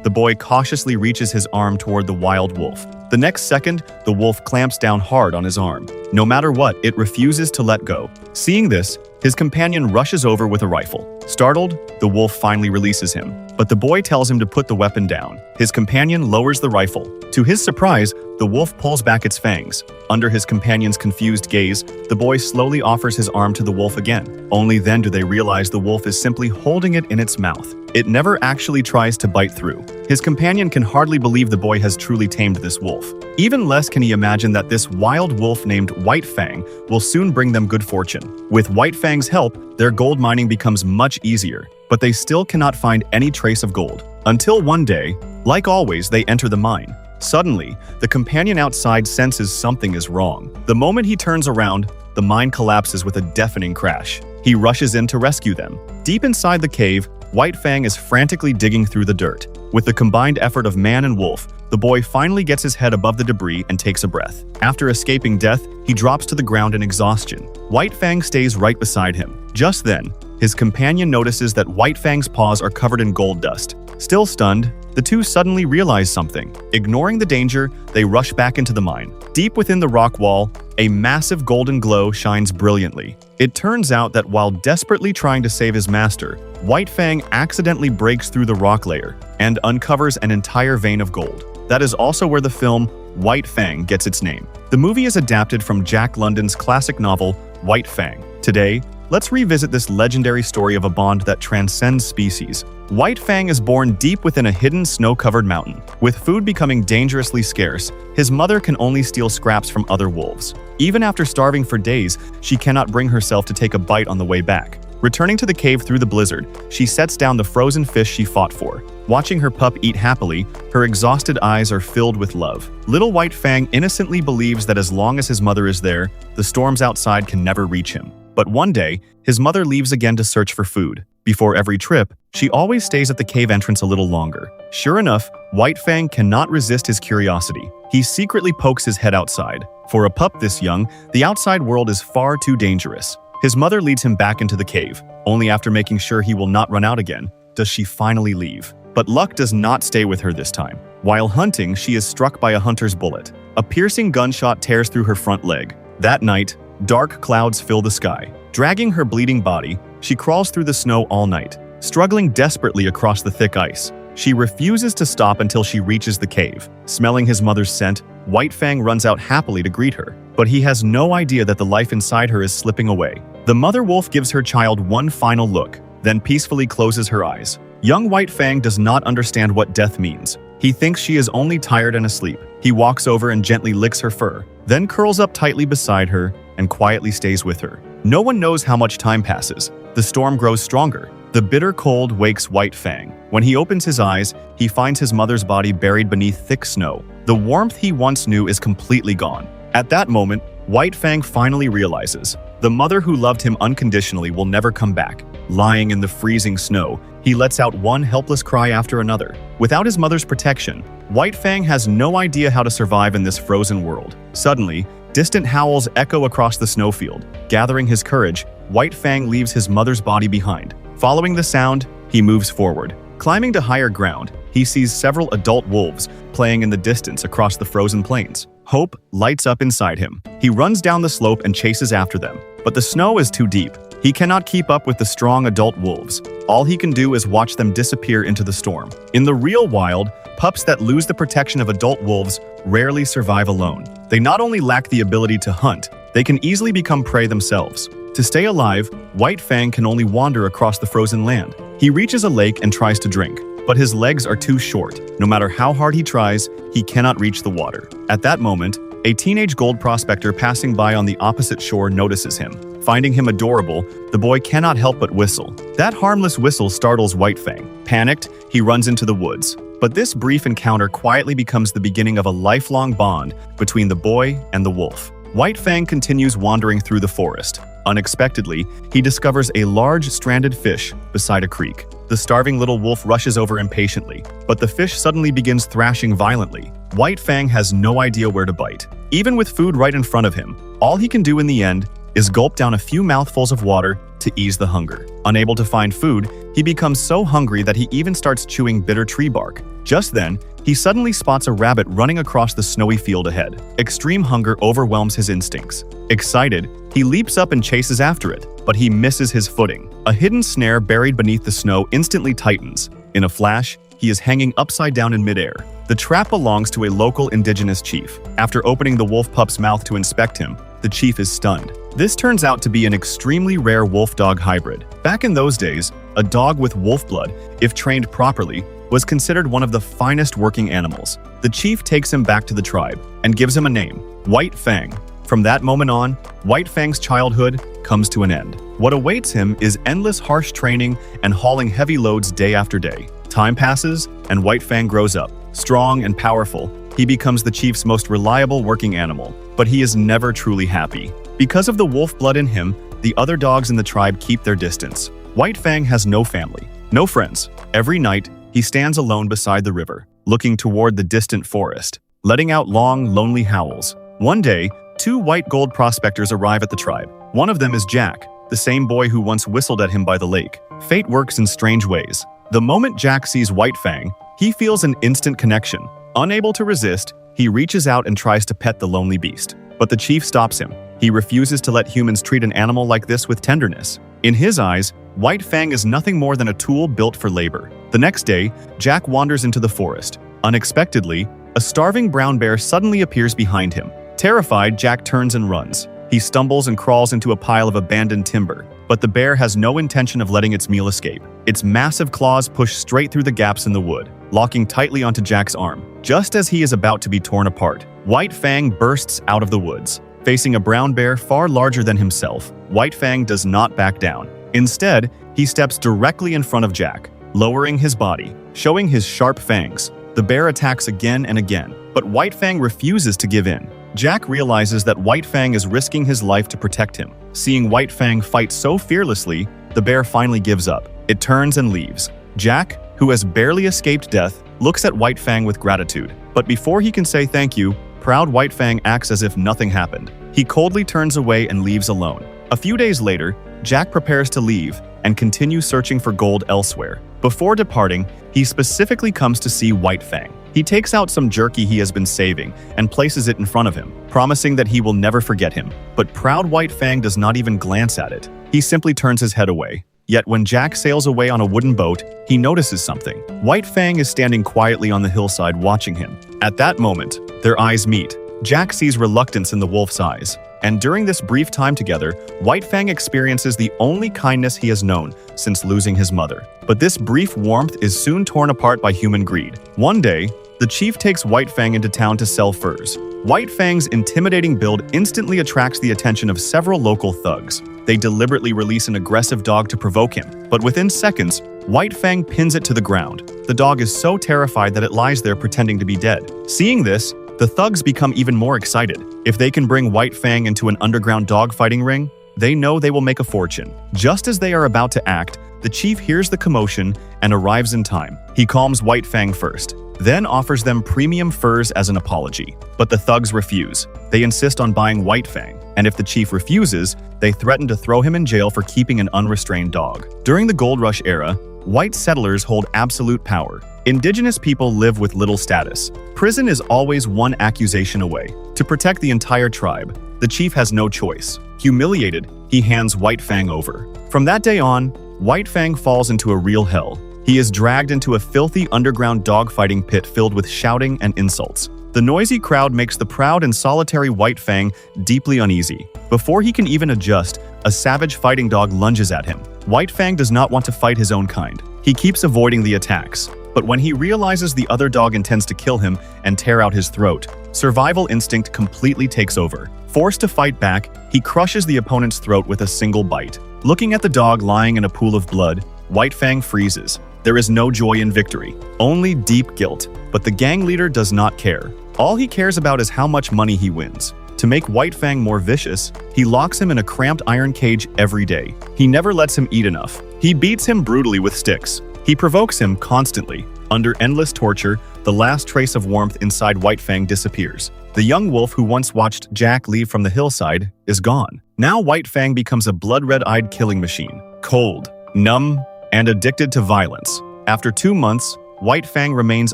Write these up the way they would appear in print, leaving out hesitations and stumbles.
the boy cautiously reaches his arm toward the wild wolf. The next second, the wolf clamps down hard on his arm. No matter what, it refuses to let go. Seeing this, his companion rushes over with a rifle. Startled, the wolf finally releases him, but the boy tells him to put the weapon down. His companion lowers the rifle. To his surprise, the wolf pulls back its fangs. Under his companion's confused gaze, the boy slowly offers his arm to the wolf again. Only then do they realize the wolf is simply holding it in its mouth. It never actually tries to bite through. His companion can hardly believe the boy has truly tamed this wolf. Even less can he imagine that this wild wolf named White Fang will soon bring them good fortune. With White Fang's help, their gold mining becomes much easier, but they still cannot find any trace of gold. Until one day, like always, they enter the mine. Suddenly, the companion outside senses something is wrong. The moment he turns around, the mine collapses with a deafening crash. He rushes in to rescue them. Deep inside the cave, White Fang is frantically digging through the dirt. With the combined effort of man and wolf, the boy finally gets his head above the debris and takes a breath. After escaping death, he drops to the ground in exhaustion. White Fang stays right beside him. Just then, his companion notices that White Fang's paws are covered in gold dust. Still stunned, the two suddenly realize something. Ignoring the danger, they rush back into the mine. Deep within the rock wall, a massive golden glow shines brilliantly. It turns out that while desperately trying to save his master, White Fang accidentally breaks through the rock layer and uncovers an entire vein of gold. That is also where the film White Fang gets its name. The movie is adapted from Jack London's classic novel, White Fang. Today, let's revisit this legendary story of a bond that transcends species. White Fang is born deep within a hidden snow-covered mountain. With food becoming dangerously scarce, his mother can only steal scraps from other wolves. Even after starving for days, she cannot bring herself to take a bite on the way back. Returning to the cave through the blizzard, she sets down the frozen fish she fought for. Watching her pup eat happily, her exhausted eyes are filled with love. Little White Fang innocently believes that as long as his mother is there, the storms outside can never reach him. But one day, his mother leaves again to search for food. Before every trip, she always stays at the cave entrance a little longer. Sure enough, White Fang cannot resist his curiosity. He secretly pokes his head outside. For a pup this young, the outside world is far too dangerous. His mother leads him back into the cave. Only after making sure he will not run out again, does she finally leave. But luck does not stay with her this time. While hunting, she is struck by a hunter's bullet. A piercing gunshot tears through her front leg. That night, dark clouds fill the sky. Dragging her bleeding body, she crawls through the snow all night, struggling desperately across the thick ice. She refuses to stop until she reaches the cave. Smelling his mother's scent, White Fang runs out happily to greet her, but he has no idea that the life inside her is slipping away. The mother wolf gives her child one final look, then peacefully closes her eyes. Young White Fang does not understand what death means. He thinks she is only tired and asleep. He walks over and gently licks her fur, then curls up tightly beside her and quietly stays with her. No one knows how much time passes. The storm grows stronger. The bitter cold wakes White Fang. When he opens his eyes, he finds his mother's body buried beneath thick snow. The warmth he once knew is completely gone. At that moment, White Fang finally realizes the mother who loved him unconditionally will never come back. Lying in the freezing snow, he lets out one helpless cry after another. Without his mother's protection, White Fang has no idea how to survive in this frozen world. Suddenly, distant howls echo across the snowfield. Gathering his courage, White Fang leaves his mother's body behind. Following the sound, he moves forward. Climbing to higher ground, he sees several adult wolves playing in the distance across the frozen plains. Hope lights up inside him. He runs down the slope and chases after them, but the snow is too deep. He cannot keep up with the strong adult wolves. All he can do is watch them disappear into the storm. In the real wild, pups that lose the protection of adult wolves rarely survive alone. They not only lack the ability to hunt, they can easily become prey themselves. To stay alive, White Fang can only wander across the frozen land. He reaches a lake and tries to drink, but his legs are too short. No matter how hard he tries, he cannot reach the water. At that moment, a teenage gold prospector passing by on the opposite shore notices him. Finding him adorable, the boy cannot help but whistle. That harmless whistle startles White Fang. Panicked, he runs into the woods. But this brief encounter quietly becomes the beginning of a lifelong bond between the boy and the wolf. White Fang continues wandering through the forest. Unexpectedly, he discovers a large stranded fish beside a creek. The starving little wolf rushes over impatiently, but the fish suddenly begins thrashing violently. White Fang has no idea where to bite. Even with food right in front of him, all he can do in the end is gulp down a few mouthfuls of water to ease the hunger. Unable to find food, he becomes so hungry that he even starts chewing bitter tree bark. Just then, he suddenly spots a rabbit running across the snowy field ahead. Extreme hunger overwhelms his instincts. Excited, he leaps up and chases after it, but he misses his footing. A hidden snare buried beneath the snow instantly tightens. In a flash, he is hanging upside down in midair. The trap belongs to a local indigenous chief. After opening the wolf pup's mouth to inspect him, the chief is stunned. This turns out to be an extremely rare wolf-dog hybrid. Back in those days, a dog with wolf blood, if trained properly, was considered one of the finest working animals. The chief takes him back to the tribe and gives him a name, White Fang. From that moment on, White Fang's childhood comes to an end. What awaits him is endless harsh training and hauling heavy loads day after day. Time passes, and White Fang grows up. Strong and powerful, he becomes the chief's most reliable working animal, but he is never truly happy. Because of the wolf blood in him, the other dogs in the tribe keep their distance. White Fang has no family, no friends. Every night, he stands alone beside the river, looking toward the distant forest, letting out long, lonely howls. One day, two white gold prospectors arrive at the tribe. One of them is Jack, the same boy who once whistled at him by the lake. Fate works in strange ways. The moment Jack sees White Fang, he feels an instant connection. Unable to resist, he reaches out and tries to pet the lonely beast. But the chief stops him. He refuses to let humans treat an animal like this with tenderness. In his eyes, White Fang is nothing more than a tool built for labor. The next day, Jack wanders into the forest. Unexpectedly, a starving brown bear suddenly appears behind him. Terrified, Jack turns and runs. He stumbles and crawls into a pile of abandoned timber, but the bear has no intention of letting its meal escape. Its massive claws push straight through the gaps in the wood, locking tightly onto Jack's arm. Just as he is about to be torn apart, White Fang bursts out of the woods. Facing a brown bear far larger than himself, White Fang does not back down. Instead, he steps directly in front of Jack, lowering his body, showing his sharp fangs. The bear attacks again and again, but White Fang refuses to give in. Jack realizes that White Fang is risking his life to protect him. Seeing White Fang fight so fearlessly, the bear finally gives up. It turns and leaves. Jack, who has barely escaped death, looks at White Fang with gratitude. But before he can say thank you, proud White Fang acts as if nothing happened. He coldly turns away and leaves alone. A few days later, Jack prepares to leave and continue searching for gold elsewhere. Before departing, he specifically comes to see White Fang. He takes out some jerky he has been saving and places it in front of him, promising that he will never forget him. But proud White Fang does not even glance at it. He simply turns his head away. Yet when Jack sails away on a wooden boat, he notices something. White Fang is standing quietly on the hillside watching him. At that moment, their eyes meet. Jack sees reluctance in the wolf's eyes. And during this brief time together, White Fang experiences the only kindness he has known since losing his mother. But this brief warmth is soon torn apart by human greed. One day, the chief takes White Fang into town to sell furs. White Fang's intimidating build instantly attracts the attention of several local thugs. They deliberately release an aggressive dog to provoke him, but within seconds, White Fang pins it to the ground. The dog is so terrified that it lies there pretending to be dead. Seeing this, the thugs become even more excited. If they can bring White Fang into an underground dogfighting ring, they know they will make a fortune. Just as they are about to act, the chief hears the commotion and arrives in time. He calms White Fang first, then offers them premium furs as an apology. But the thugs refuse. They insist on buying White Fang, and if the chief refuses, they threaten to throw him in jail for keeping an unrestrained dog. During the Gold Rush era, white settlers hold absolute power. Indigenous people live with little status. Prison is always one accusation away. To protect the entire tribe, the chief has no choice. Humiliated, he hands White Fang over. From that day on, White Fang falls into a real hell. He is dragged into a filthy underground dogfighting pit filled with shouting and insults. The noisy crowd makes the proud and solitary White Fang deeply uneasy. Before he can even adjust, a savage fighting dog lunges at him. White Fang does not want to fight his own kind. He keeps avoiding the attacks. But when he realizes the other dog intends to kill him and tear out his throat, survival instinct completely takes over. Forced to fight back, he crushes the opponent's throat with a single bite. Looking at the dog lying in a pool of blood, White Fang freezes. There is no joy in victory, only deep guilt. But the gang leader does not care. All he cares about is how much money he wins. To make White Fang more vicious, he locks him in a cramped iron cage every day. He never lets him eat enough. He beats him brutally with sticks. He provokes him constantly, Under endless torture, the last trace of warmth inside White Fang disappears. The young wolf who once watched Jack leave from the hillside is gone. Now White Fang becomes a blood-red-eyed killing machine, cold, numb, and addicted to violence. After 2 months, White Fang remains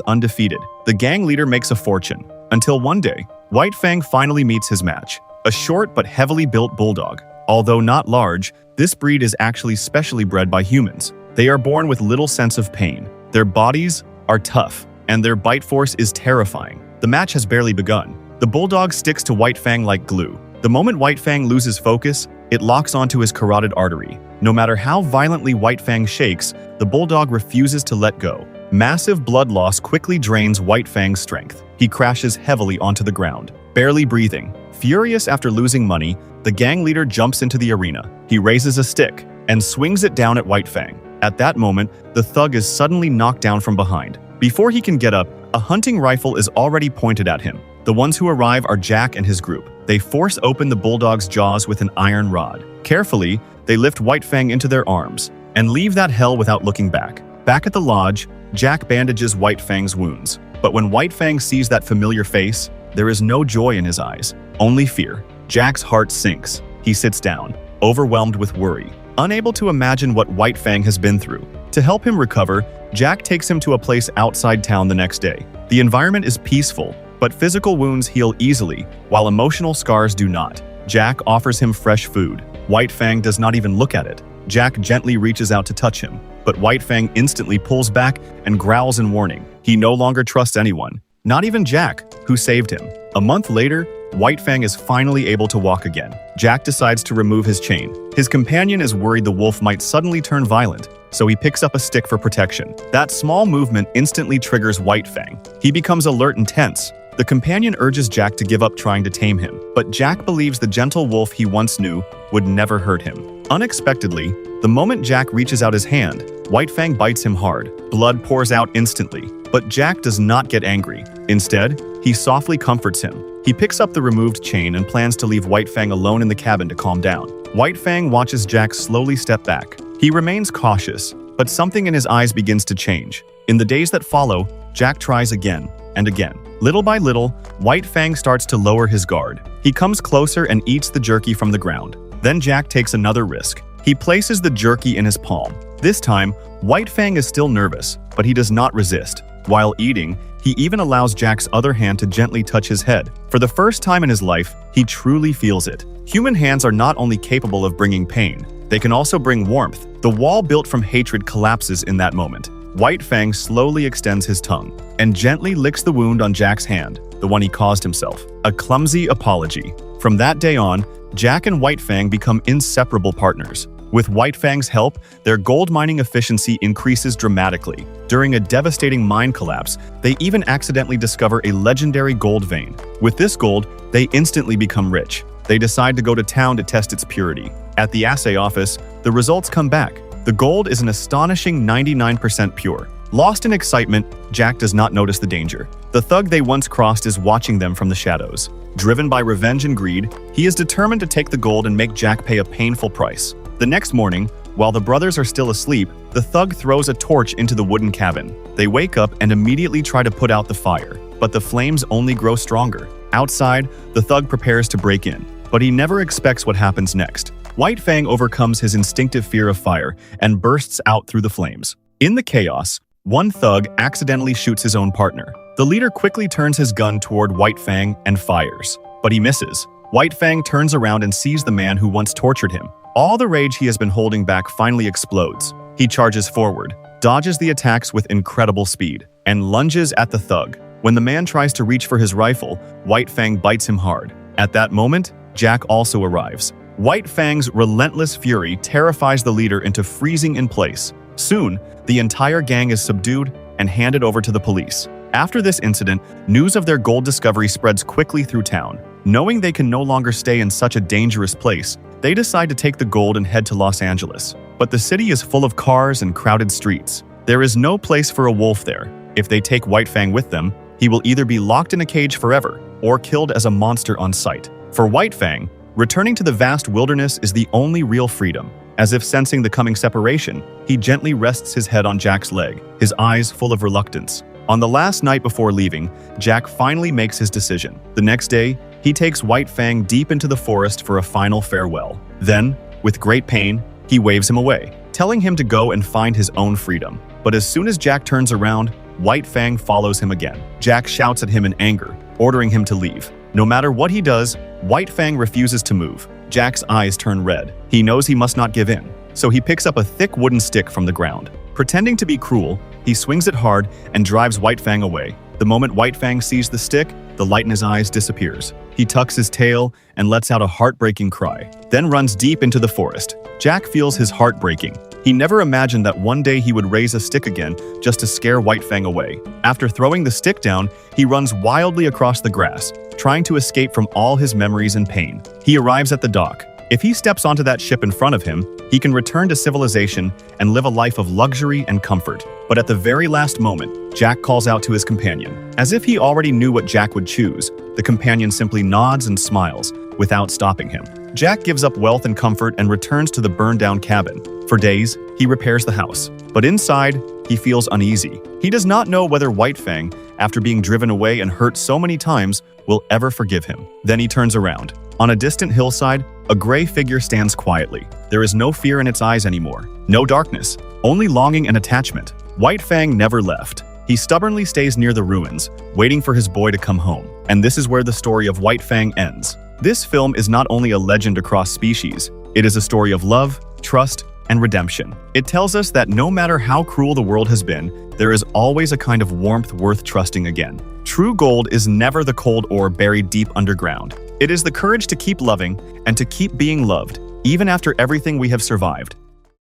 undefeated. The gang leader makes a fortune, until one day, White Fang finally meets his match, a short but heavily built bulldog. Although not large, this breed is actually specially bred by humans. They are born with little sense of pain. Their bodies are tough, and their bite force is terrifying. The match has barely begun. The bulldog sticks to White Fang like glue. The moment White Fang loses focus, it locks onto his carotid artery. No matter how violently White Fang shakes, the bulldog refuses to let go. Massive blood loss quickly drains White Fang's strength. He crashes heavily onto the ground, barely breathing. Furious after losing money, the gang leader jumps into the arena. He raises a stick and swings it down at White Fang. At that moment, the thug is suddenly knocked down from behind. Before he can get up, a hunting rifle is already pointed at him. The ones who arrive are Jack and his group. They force open the bulldog's jaws with an iron rod. Carefully, they lift White Fang into their arms and leave that hell without looking back. Back at the lodge, Jack bandages White Fang's wounds. But when White Fang sees that familiar face, there is no joy in his eyes, only fear. Jack's heart sinks. He sits down, overwhelmed with worry, unable to imagine what White Fang has been through. To help him recover, Jack takes him to a place outside town the next day. The environment is peaceful, but physical wounds heal easily, while emotional scars do not. Jack offers him fresh food. White Fang does not even look at it. Jack gently reaches out to touch him, but White Fang instantly pulls back and growls in warning. He no longer trusts anyone, not even Jack, who saved him. A month later, White Fang is finally able to walk again. Jack decides to remove his chain. His companion is worried the wolf might suddenly turn violent, so he picks up a stick for protection. That small movement instantly triggers White Fang. He becomes alert and tense. The companion urges Jack to give up trying to tame him, but Jack believes the gentle wolf he once knew would never hurt him. Unexpectedly, the moment Jack reaches out his hand, White Fang bites him hard. Blood pours out instantly, but Jack does not get angry. Instead, he softly comforts him. He picks up the removed chain and plans to leave White Fang alone in the cabin to calm down. White Fang watches Jack slowly step back. He remains cautious, but something in his eyes begins to change. In the days that follow, Jack tries again and again. Little by little, White Fang starts to lower his guard. He comes closer and eats the jerky from the ground. Then Jack takes another risk. He places the jerky in his palm. This time, White Fang is still nervous, but he does not resist. While eating, he even allows Jack's other hand to gently touch his head. For the first time in his life, he truly feels it. Human hands are not only capable of bringing pain, they can also bring warmth. The wall built from hatred collapses in that moment. White Fang slowly extends his tongue and gently licks the wound on Jack's hand, the one he caused himself. A clumsy apology. From that day on, Jack and White Fang become inseparable partners. With White Fang's help, their gold mining efficiency increases dramatically. During a devastating mine collapse, they even accidentally discover a legendary gold vein. With this gold, they instantly become rich. They decide to go to town to test its purity. At the assay office, the results come back. The gold is an astonishing 99% pure. Lost in excitement, Jack does not notice the danger. The thug they once crossed is watching them from the shadows. Driven by revenge and greed, he is determined to take the gold and make Jack pay a painful price. The next morning, while the brothers are still asleep, the thug throws a torch into the wooden cabin. They wake up and immediately try to put out the fire, but the flames only grow stronger. Outside, the thug prepares to break in, but he never expects what happens next. White Fang overcomes his instinctive fear of fire and bursts out through the flames. In the chaos, one thug accidentally shoots his own partner. The leader quickly turns his gun toward White Fang and fires, but he misses. White Fang turns around and sees the man who once tortured him. All the rage he has been holding back finally explodes. He charges forward, dodges the attacks with incredible speed, and lunges at the thug. When the man tries to reach for his rifle, White Fang bites him hard. At that moment, Jack also arrives. White Fang's relentless fury terrifies the leader into freezing in place. Soon, the entire gang is subdued and handed over to the police. After this incident, news of their gold discovery spreads quickly through town. Knowing they can no longer stay in such a dangerous place, they decide to take the gold and head to Los Angeles. But the city is full of cars and crowded streets. There is no place for a wolf there. If they take White Fang with them, he will either be locked in a cage forever or killed as a monster on sight. For White Fang, returning to the vast wilderness is the only real freedom. As if sensing the coming separation, he gently rests his head on Jack's leg, his eyes full of reluctance. On the last night before leaving, Jack finally makes his decision. The next day, he takes White Fang deep into the forest for a final farewell. Then, with great pain, he waves him away, telling him to go and find his own freedom. But as soon as Jack turns around, White Fang follows him again. Jack shouts at him in anger, ordering him to leave. No matter what he does, White Fang refuses to move. Jack's eyes turn red. He knows he must not give in, so he picks up a thick wooden stick from the ground. Pretending to be cruel, he swings it hard and drives White Fang away. The moment White Fang sees the stick, the light in his eyes disappears. He tucks his tail and lets out a heartbreaking cry, then runs deep into the forest. Jack feels his heart breaking. He never imagined that one day he would raise a stick again just to scare White Fang away. After throwing the stick down, he runs wildly across the grass, trying to escape from all his memories and pain. He arrives at the dock. If he steps onto that ship in front of him, he can return to civilization and live a life of luxury and comfort. But at the very last moment, Jack calls out to his companion. As if he already knew what Jack would choose, the companion simply nods and smiles, without stopping him. Jack gives up wealth and comfort and returns to the burned-down cabin. For days, he repairs the house. But inside, he feels uneasy. He does not know whether White Fang, after being driven away and hurt so many times, will ever forgive him. Then he turns around. On a distant hillside, a gray figure stands quietly. There is no fear in its eyes anymore. No darkness, only longing and attachment. White Fang never left. He stubbornly stays near the ruins, waiting for his boy to come home. And this is where the story of White Fang ends. This film is not only a legend across species, it is a story of love, trust, and redemption. It tells us that no matter how cruel the world has been, there is always a kind of warmth worth trusting again. True gold is never the cold ore buried deep underground. It is the courage to keep loving and to keep being loved, even after everything we have survived.